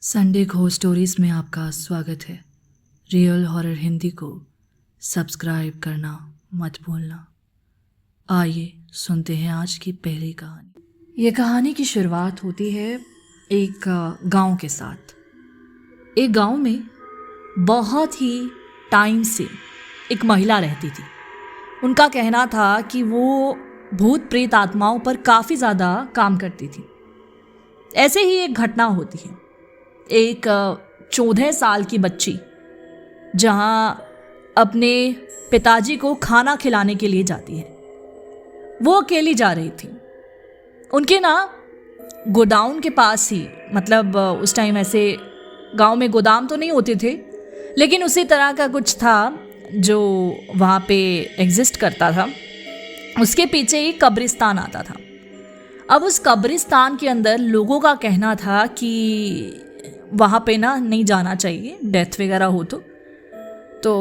Sunday घोर stories में आपका स्वागत है। रियल हॉरर हिंदी को सब्सक्राइब करना मत भूलना। आइए सुनते हैं आज की पहली कहानी। ये कहानी की शुरुआत होती है एक गांव के साथ। एक गांव में बहुत ही टाइम से एक महिला रहती थी। उनका कहना था कि वो भूत प्रेत आत्माओं पर काफ़ी ज़्यादा काम करती थी। ऐसे ही एक घटना होती है। एक 14 साल की बच्ची जहाँ अपने पिताजी को खाना खिलाने के लिए जाती है, वो अकेली जा रही थी। उनके गोदाउन के पास ही, मतलब उस टाइम ऐसे गांव में गोदाम तो नहीं होते थे, लेकिन उसी तरह का कुछ था जो वहाँ पे एग्जिस्ट करता था। उसके पीछे ही कब्रिस्तान आता था। अब उस कब्रिस्तान के अंदर लोगों का कहना था कि वहाँ पे नहीं जाना चाहिए, डेथ वगैरह हो तो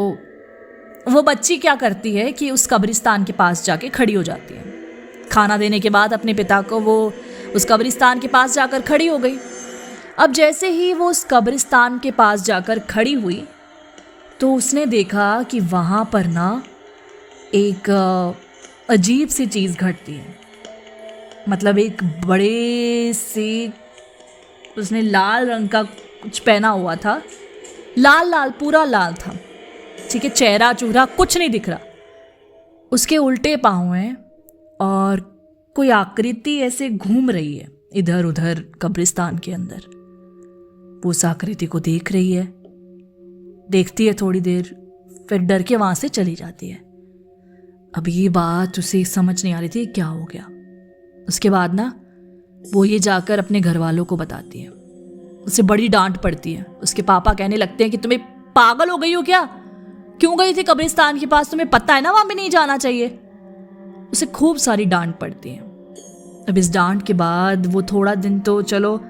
वो बच्ची क्या करती है कि उस कब्रिस्तान के पास जाके खड़ी हो जाती है। खाना देने के बाद अपने पिता को वो उस कब्रिस्तान के पास जाकर खड़ी हो गई। अब जैसे ही वो उस कब्रिस्तान के पास जाकर खड़ी हुई तो उसने देखा कि वहाँ पर एक अजीब सी चीज़ घटती है। मतलब एक बड़े से, उसने लाल रंग का कुछ पहना हुआ था, लाल पूरा लाल था, ठीक है। चेहरा चूहरा कुछ नहीं दिख रहा। उसके उल्टे पाँव हैं और कोई आकृति ऐसे घूम रही है इधर उधर कब्रिस्तान के अंदर। वो उस आकृति को देख रही है, देखती है थोड़ी देर, फिर डर के वहाँ से चली जाती है। अब ये बात उसे समझ नहीं आ रही थी क्या हो गया। उसके बाद वो ये जाकर अपने घर वालों को बताती है। उसे बड़ी डांट पड़ती है। उसके पापा कहने लगते हैं कि तुम्हें पागल हो गई हो क्या? क्यों गई थी कब्रिस्तान के पास? तुम्हें पता है ना वहां भी नहीं जाना चाहिए। उसे खूब सारी डांट पड़ती है। अब इस डांट के बाद वो थोड़ा दिन तो चलो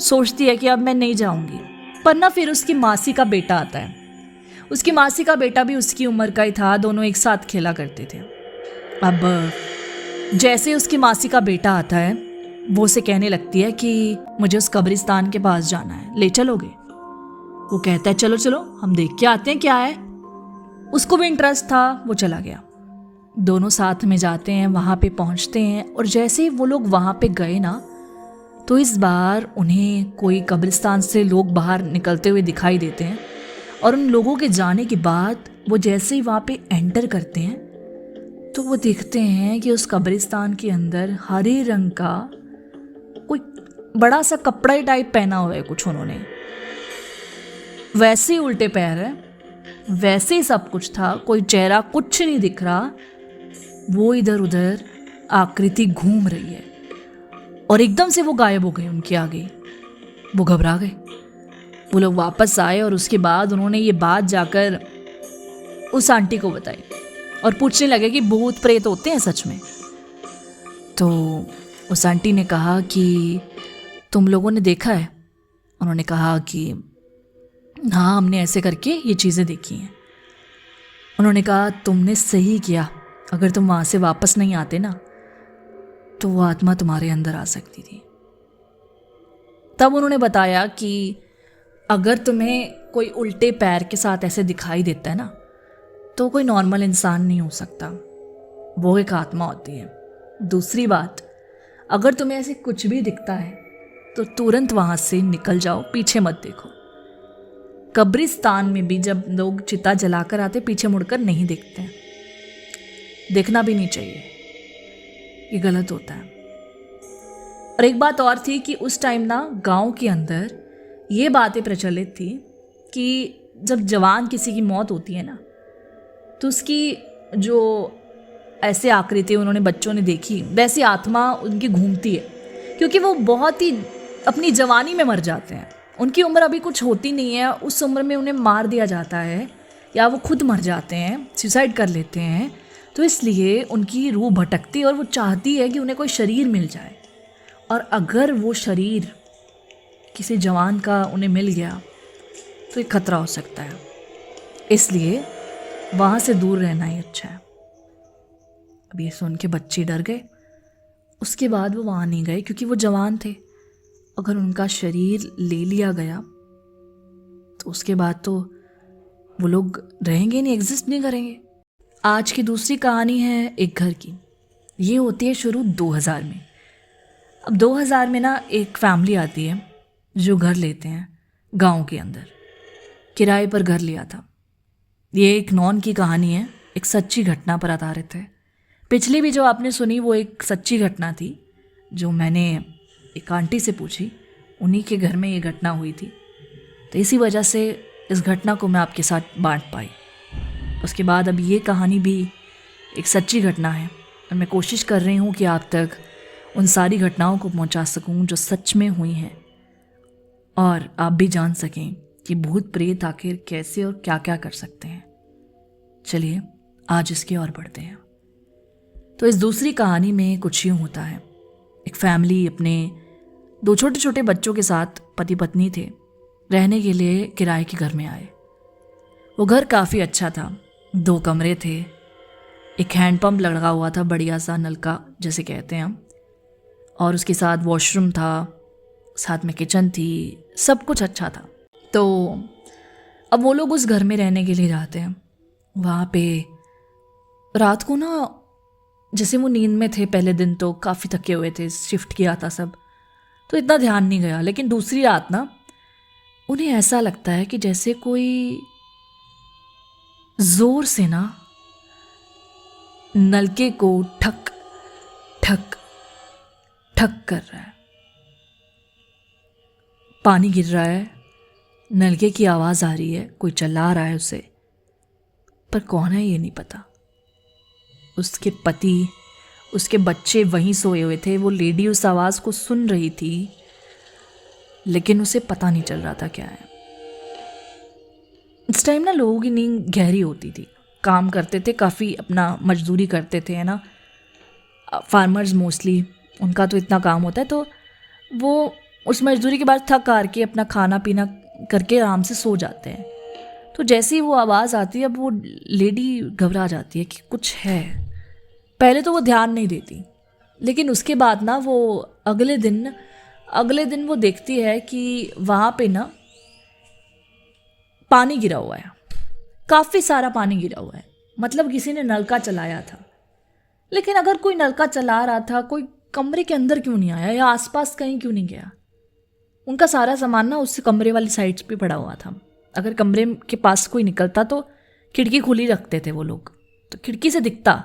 सोचती है कि अब मैं नहीं जाऊंगी, पर फिर उसकी मासी का बेटा आता है। उसकी मासी का बेटा भी उसकी उम्र का ही था, दोनों एक साथ खेला करते थे। अब जैसे उसकी मासी का बेटा आता है, वो उसे कहने लगती है कि मुझे उस कब्रिस्तान के पास जाना है, ले चलोगे? वो कहता है चलो चलो हम देख के आते हैं क्या है। उसको भी इंटरेस्ट था, वो चला गया। दोनों साथ में जाते हैं, वहाँ पे पहुँचते हैं। और जैसे ही वो लोग वहाँ पे गए तो इस बार उन्हें कोई कब्रिस्तान से लोग बाहर निकलते हुए दिखाई देते हैं। और उन लोगों के जाने के बाद वो जैसे ही वहाँ पे एंटर करते हैं तो वो देखते हैं कि उस कब्रिस्तान के अंदर हरे रंग का कोई बड़ा सा कपड़ा टाइप पहना हुआ है कुछ उन्होंने। वैसे ही उल्टे पैर है, वैसे ही सब कुछ था, कोई चेहरा कुछ नहीं दिख रहा। वो इधर उधर आकृति घूम रही है और एकदम से वो गायब हो गए उनके आगे। वो घबरा गए। वो लोग वापस आए और उसके बाद उन्होंने ये बात जाकर उस आंटी को बताई और पूछने लगे कि भूत प्रेत होते हैं सच में? तो उस आंटी ने कहा कि तुम लोगों ने देखा है? उन्होंने कहा कि हाँ, हमने ऐसे करके ये चीज़ें देखी हैं। उन्होंने कहा तुमने सही किया, अगर तुम वहाँ से वापस नहीं आते तो वो आत्मा तुम्हारे अंदर आ सकती थी। तब उन्होंने बताया कि अगर तुम्हें कोई उल्टे पैर के साथ ऐसे दिखाई देता है तो कोई नॉर्मल इंसान नहीं हो सकता, वो एक आत्मा होती है। दूसरी बात, अगर तुम्हें ऐसे कुछ भी दिखता है तो तुरंत वहाँ से निकल जाओ, पीछे मत देखो। कब्रिस्तान में भी जब लोग चिता जलाकर आते पीछे मुड़कर नहीं देखते हैं, देखना भी नहीं चाहिए, ये गलत होता है। और एक बात और थी कि उस टाइम गांव के अंदर ये बातें प्रचलित थी कि जब जवान किसी की मौत होती है तो उसकी जो ऐसे आकृति उन्होंने बच्चों ने देखी, वैसी आत्मा उनकी घूमती है, क्योंकि वो बहुत ही अपनी जवानी में मर जाते हैं। उनकी उम्र अभी कुछ होती नहीं है, उस उम्र में उन्हें मार दिया जाता है या वो खुद मर जाते हैं, सुसाइड कर लेते हैं। तो इसलिए उनकी रूह भटकती है और वो चाहती है कि उन्हें कोई शरीर मिल जाए। और अगर वो शरीर किसी जवान का उन्हें मिल गया तो एक खतरा हो सकता है, इसलिए वहाँ से दूर रहना ही अच्छा है। अब ये सुन के बच्चे डर गए। उसके बाद वो वहाँ नहीं गए क्योंकि वो जवान थे अगर उनका शरीर ले लिया गया तो उसके बाद तो वो लोग रहेंगे नहीं, एग्जिस्ट नहीं करेंगे। आज की दूसरी कहानी है एक घर की। ये होती है शुरू 2000 में। अब 2000 में ना एक फैमिली आती है जो घर लेते हैं गांव के अंदर। किराए पर घर लिया था। ये एक नॉन की कहानी है, एक सच्ची घटना पर आधारित है। पिछली भी जो आपने सुनी वो एक सच्ची घटना थी जो मैंने एक आंटी से पूछी, उन्हीं के घर में ये घटना हुई थी। तो इसी वजह से इस घटना को मैं आपके साथ बांट पाई। उसके बाद अब ये कहानी भी एक सच्ची घटना है और मैं कोशिश कर रही हूँ कि आप तक उन सारी घटनाओं को पहुँचा सकूँ जो सच में हुई हैं, और आप भी जान सकें कि भूत प्रेत आखिर कैसे और क्या क्या कर सकते हैं। चलिए आज इसकी ओर बढ़ते हैं। तो इस दूसरी कहानी में कुछ यूँ होता है। एक फैमिली अपने 2 छोटे छोटे बच्चों के साथ पति पत्नी थे, रहने के लिए किराए के घर में आए। वो घर काफ़ी अच्छा था। 2 कमरे थे, एक हैंडपम्प लगा हुआ था, बढ़िया सा नलका जैसे कहते हैं हम, और उसके साथ वॉशरूम था, साथ में किचन थी, सब कुछ अच्छा था। तो अब वो लोग उस घर में रहने के लिए जाते हैं। वहाँ पे रात को ना, जैसे वो नींद में थे, पहले दिन तो काफ़ी थके हुए थे, शिफ्ट किया था सब, तो इतना ध्यान नहीं गया। लेकिन दूसरी रात ना उन्हें ऐसा लगता है कि जैसे कोई जोर से ना नलके को ठक ठक ठक कर रहा है। पानी गिर रहा है, नलके की आवाज़ आ रही है, कोई चला रहा है उसे, पर कौन है ये नहीं पता। उसके पति, उसके बच्चे वहीं सोए हुए थे। वो लेडी उस आवाज़ को सुन रही थी, लेकिन उसे पता नहीं चल रहा था क्या है। इस टाइम ना लोगों की नींद गहरी होती थी, काम करते थे, काफ़ी अपना मजदूरी करते थे, है ना। फार्मर्स मोस्टली, उनका तो इतना काम होता है, तो वो उस मजदूरी के बाद थक हार के अपना खाना पीना करके आराम से सो जाते हैं। तो जैसे ही वो आवाज़ आती है, अब वो लेडी घबरा जाती है कि कुछ है। पहले तो वो ध्यान नहीं देती, लेकिन उसके बाद ना वो अगले दिन वो देखती है कि वहाँ पे ना पानी गिरा हुआ है, काफ़ी सारा पानी गिरा हुआ है। मतलब किसी ने नलका चलाया था। लेकिन अगर कोई नलका चला रहा था, कोई कमरे के अंदर क्यों नहीं आया या आसपास कहीं क्यों नहीं गया? उनका सारा सामान ना उस कमरे वाली साइड्स पे पड़ा हुआ था। अगर कमरे के पास कोई निकलता तो खिड़की खुली रखते थे वो लोग, तो खिड़की से दिखता,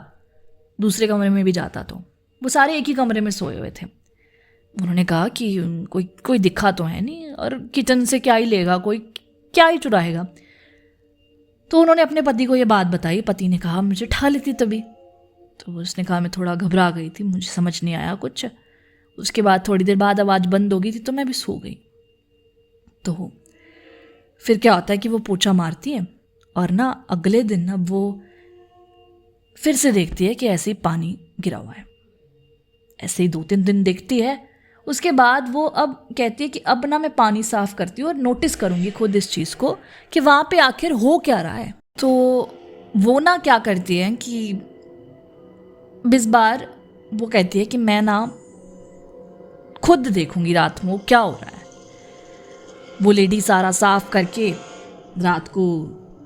दूसरे कमरे में भी जाता। तो वो सारे एक ही कमरे में सोए हुए थे। उन्होंने कहा कि कोई दिखा तो है नहीं, और किचन से क्या ही लेगा, कोई क्या ही चुराएगा। तो उन्होंने अपने पति को ये बात बताई। पति ने कहा मुझे ठा लेती तभी। तो उसने कहा मैं थोड़ा घबरा गई थी, मुझे समझ नहीं आया कुछ। उसके बाद थोड़ी देर बाद आवाज़ बंद हो गई थी तो मैं भी सो गई। तो फिर क्या होता है कि वो पोछा मारती है, और ना अगले दिन ना वो फिर से देखती है कि ऐसे ही पानी गिरा हुआ है। ऐसे ही 2-3 दिन देखती है। उसके बाद वो अब कहती है कि अब ना मैं पानी साफ करती हूँ और नोटिस करूँगी खुद इस चीज़ को कि वहाँ पे आखिर हो क्या रहा है। तो वो ना क्या करती है कि इस बार वो कहती है कि मैं ना खुद देखूँगी रात में क्या हो रहा है। वो लेडी सारा साफ करके रात को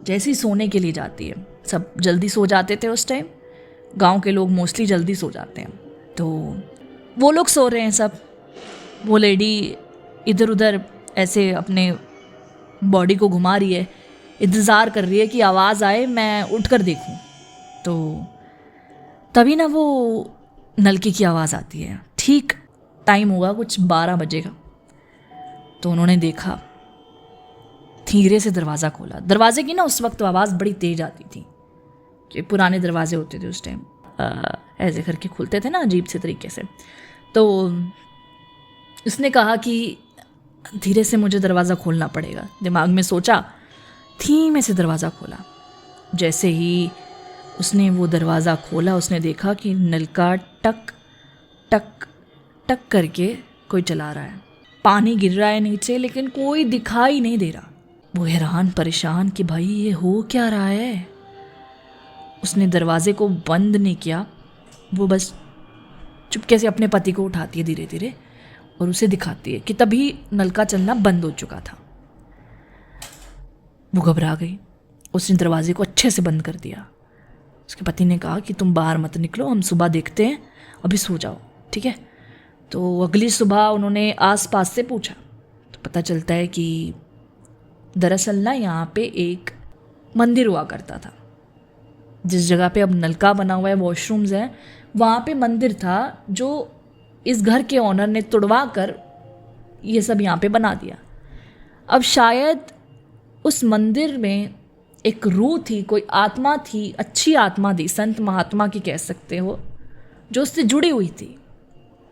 जैसे ही सोने के लिए जाती है, सब जल्दी सो जाते थे उस टाइम, गांव के लोग मोस्टली जल्दी सो जाते हैं। तो वो लोग सो रहे हैं सब, वो लेडी इधर उधर ऐसे अपने बॉडी को घुमा रही है, इंतज़ार कर रही है कि आवाज़ आए, मैं उठकर देखूं। तो तभी ना वो नलके की आवाज़ आती है। ठीक टाइम होगा कुछ 12 बजे का। तो उन्होंने देखा, धीरे से दरवाज़ा खोला। दरवाजे की ना उस वक्त आवाज़ बड़ी तेज़ आती थी, कि पुराने दरवाजे होते थे उस टाइम, ऐसे करके खुलते थे ना अजीब से तरीके से। तो उसने कहा कि धीरे से मुझे दरवाज़ा खोलना पड़ेगा। दिमाग में सोचा, धीमे से दरवाज़ा खोला। जैसे ही उसने वो दरवाज़ा खोला, उसने देखा कि नलका टक टक टक करके कोई चला रहा है। पानी गिर रहा है नीचे, लेकिन कोई दिखाई नहीं दे रहा। वो हैरान परेशान कि भाई ये हो क्या रहा है। उसने दरवाजे को बंद नहीं किया, वो बस चुपके से अपने पति को उठाती है धीरे धीरे, और उसे दिखाती है कि तभी नल का चलना बंद हो चुका था। वो घबरा गई, उसने दरवाजे को अच्छे से बंद कर दिया। उसके पति ने कहा कि तुम बाहर मत निकलो, हम सुबह देखते हैं, अभी सो जाओ, ठीक है। तो अगली सुबह उन्होंने आसपास से पूछा तो पता चलता है कि दरअसल ना यहाँ पे एक मंदिर हुआ करता था। जिस जगह पे अब नलका बना हुआ है, वॉशरूम्स हैं, वहाँ पे मंदिर था जो इस घर के ओनर ने तुड़वा कर ये सब यहाँ पे बना दिया। अब शायद उस मंदिर में एक रूह थी, कोई आत्मा थी, अच्छी आत्मा थी, संत महात्मा की कह सकते हो, जो उससे जुड़ी हुई थी।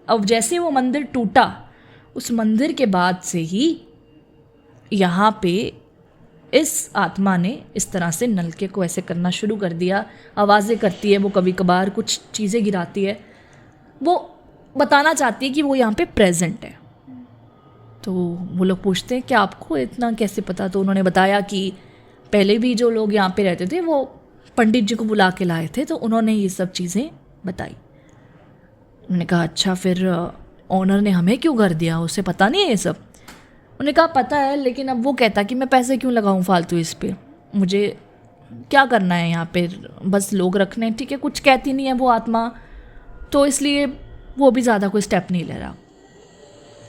अब जैसे वो मंदिर टूटा, उस मंदिर के बाद से ही यहाँ पे इस आत्मा ने इस तरह से नलके को ऐसे करना शुरू कर दिया। आवाज़ें करती है, वो कभी कभार कुछ चीज़ें गिराती है, वो बताना चाहती है कि वो यहाँ पे प्रेजेंट है। तो वो लोग पूछते हैं कि आपको इतना कैसे पता? तो उन्होंने बताया कि पहले भी जो लोग यहाँ पे रहते थे वो पंडित जी को बुला के लाए थे, तो उन्होंने ये सब चीज़ें बताई। उन्होंने कहा अच्छा, फिर ओनर ने हमें क्यों घर दिया, उसे पता नहीं है ये सब? उन्होंने कहा पता है, लेकिन अब वो कहता कि मैं पैसे क्यों लगाऊं फालतू इस पे, मुझे क्या करना है यहाँ पे, बस लोग रखने, ठीक है। कुछ कहती नहीं है वो आत्मा, तो इसलिए वो भी ज़्यादा कोई स्टेप नहीं ले रहा।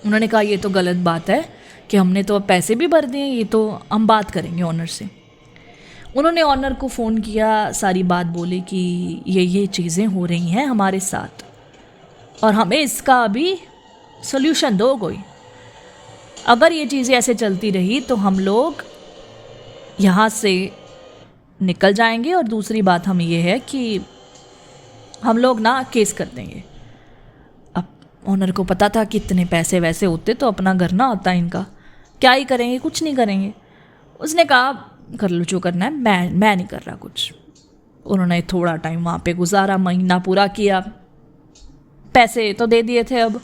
उन्होंने कहा ये तो गलत बात है कि हमने तो अब पैसे भी भर दिए, ये तो हम बात करेंगे ऑनर से। उन्होंने ऑनर को फ़ोन किया, सारी बात बोली कि ये चीज़ें हो रही हैं हमारे साथ और हमें इसका अभी सोल्यूशन दो कोई। अगर ये चीज़ें ऐसे चलती रही तो हम लोग यहाँ से निकल जाएंगे, और दूसरी बात हम ये है कि हम लोग ना केस कर देंगे। अब ओनर को पता था कि इतने पैसे वैसे होते तो अपना घर ना होता इनका, क्या ही करेंगे, कुछ नहीं करेंगे। उसने कहा कर लो जो करना है, मैं नहीं कर रहा कुछ। उन्होंने थोड़ा टाइम वहाँ पे गुजारा, महीना पूरा किया, पैसे तो दे दिए थे। अब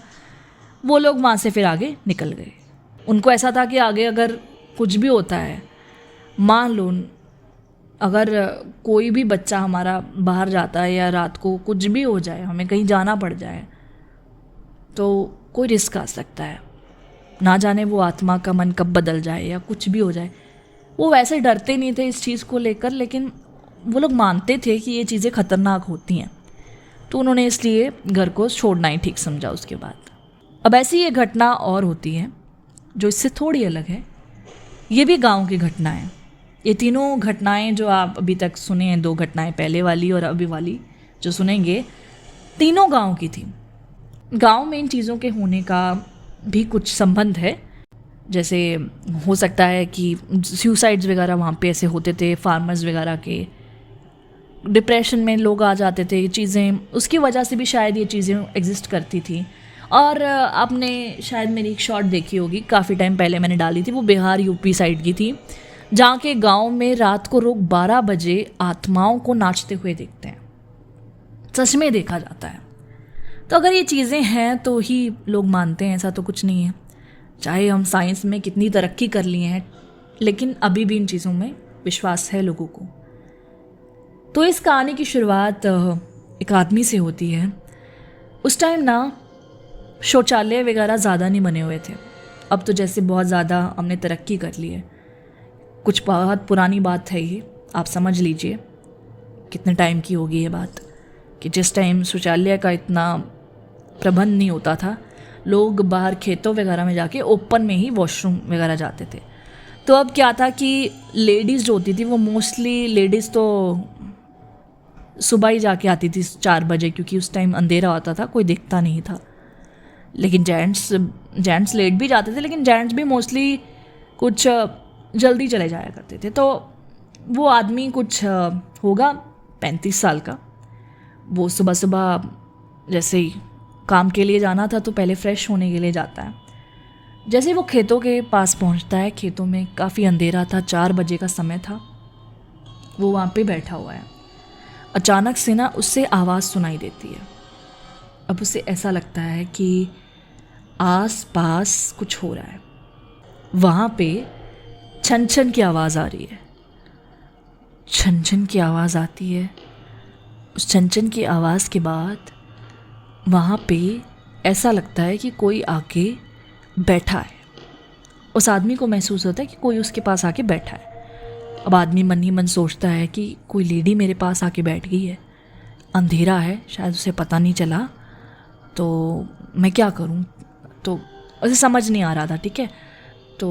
वो लोग वहाँ से फिर आगे निकल गए। उनको ऐसा था कि आगे अगर कुछ भी होता है, मान लो अगर कोई भी बच्चा हमारा बाहर जाता है या रात को कुछ भी हो जाए, हमें कहीं जाना पड़ जाए, तो कोई रिस्क आ सकता है, ना जाने वो आत्मा का मन कब बदल जाए या कुछ भी हो जाए। वो वैसे डरते नहीं थे इस चीज़ को लेकर, लेकिन वो लोग मानते थे कि ये चीज़ें ख़तरनाक होती हैं, तो उन्होंने इसलिए घर को छोड़ना ही ठीक समझा उसके बाद। अब ऐसी ये घटना और होती है जो इससे थोड़ी अलग है। ये भी गांव की घटना है। ये तीनों घटनाएं जो आप अभी तक सुने हैं, 2 घटनाएं पहले वाली और अभी वाली जो सुनेंगे, तीनों गांव की थी। गांव में इन चीज़ों के होने का भी कुछ संबंध है। जैसे हो सकता है कि सुसाइड्स वगैरह वहाँ पे ऐसे होते थे, फार्मर्स वगैरह के, डिप्रेशन में लोग आ जाते थे, ये चीज़ें उसकी वजह से भी शायद ये चीज़ें एग्जिस्ट करती थी। और आपने शायद मेरी एक शॉर्ट देखी होगी, काफ़ी टाइम पहले मैंने डाली थी, वो बिहार यूपी साइड की थी, जहाँ के गांव में रात को लोग 12 बजे आत्माओं को नाचते हुए देखते हैं। सच में देखा जाता है। तो अगर ये चीज़ें हैं तो ही लोग मानते हैं, ऐसा तो कुछ नहीं है। चाहे हम साइंस में कितनी तरक्की कर लिए हैं, लेकिन अभी भी इन चीज़ों में विश्वास है लोगों को। तो इस कहानी की शुरुआत एक आदमी से होती है। उस टाइम ना शौचालय वगैरह ज़्यादा नहीं बने हुए थे। अब तो जैसे बहुत ज़्यादा हमने तरक्की कर ली है। कुछ बहुत पुरानी बात है ये, आप समझ लीजिए कितने टाइम की होगी ये बात, कि जिस टाइम शौचालय का इतना प्रबंध नहीं होता था, लोग बाहर खेतों वगैरह में जाके ओपन में ही वॉशरूम वगैरह जाते थे। तो अब क्या था कि लेडीज़ जो होती थी वो मोस्टली लेडीज़ तो सुबह ही जाके आती थी 4 बजे, क्योंकि उस टाइम अंधेरा होता था, कोई दिखता नहीं था। लेकिन जेंट्स लेट भी जाते थे, लेकिन जेंट्स भी मोस्टली कुछ जल्दी चले जाया करते थे। तो वो आदमी कुछ होगा 35 साल का, वो सुबह सुबह जैसे ही काम के लिए जाना था तो पहले फ्रेश होने के लिए जाता है। जैसे वो खेतों के पास पहुंचता है, खेतों में काफ़ी अंधेरा था, 4 बजे का समय था, वो वहाँ पे बैठा हुआ है। अचानक से ना उससे आवाज़ सुनाई देती है। अब उसे ऐसा लगता है कि आस पास कुछ हो रहा है। वहाँ पे छन छन की आवाज़ आ रही है, छन छन की आवाज़ आती है। उस छन छन की आवाज़ के बाद वहाँ पे ऐसा लगता है कि कोई आके बैठा है। उस आदमी को महसूस होता है कि कोई उसके पास आके बैठा है। अब आदमी मन ही मन सोचता है कि कोई लेडी मेरे पास आके बैठ गई है, अंधेरा है, शायद उसे पता नहीं चला, तो मैं क्या करूं। तो उसे समझ नहीं आ रहा था, ठीक है। तो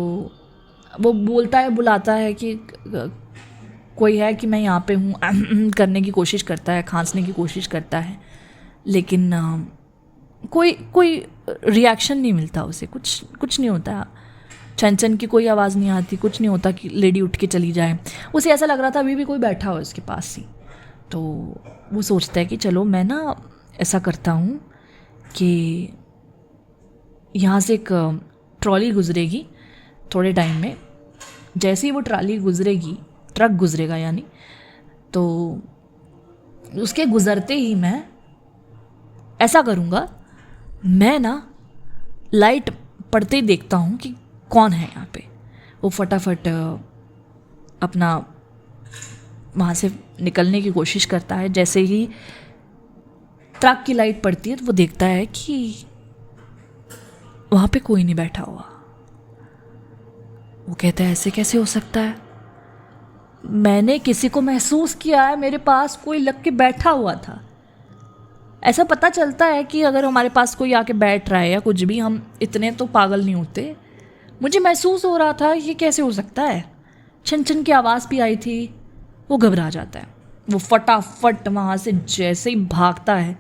वो बोलता है, बुलाता है कि कोई है कि मैं यहाँ पे हूँ करने की कोशिश करता है, खांसने की कोशिश करता है, लेकिन कोई रिएक्शन नहीं मिलता उसे, कुछ नहीं होता। छन की कोई आवाज़ नहीं आती, कुछ नहीं होता कि लेडी उठ के चली जाए। उसे ऐसा लग रहा था अभी भी कोई बैठा हो उसके पास ही। तो वो सोचता है कि चलो मैं ना ऐसा करता हूँ कि यहाँ से एक ट्रॉली गुजरेगी थोड़े टाइम में, जैसे ही वो ट्रॉली गुजरेगी, ट्रक गुजरेगा यानी, तो उसके गुजरते ही मैं ऐसा करूँगा, मैं ना लाइट पड़ते ही देखता हूँ कि कौन है यहाँ पे। वो फटाफट अपना वहाँ से निकलने की कोशिश करता है। जैसे ही ट्रक की लाइट पड़ती है तो वो देखता है कि वहाँ पे कोई नहीं बैठा हुआ। वो कहता है ऐसे कैसे हो सकता है, मैंने किसी को महसूस किया है, मेरे पास कोई लग के बैठा हुआ था। ऐसा पता चलता है कि अगर हमारे पास कोई आके बैठ रहा है या कुछ भी, हम इतने तो पागल नहीं होते। मुझे महसूस हो रहा था ये कैसे हो सकता है। छन की आवाज़ भी आई थी। वो घबरा जाता है। वो फटाफट वहाँ से जैसे ही भागता है,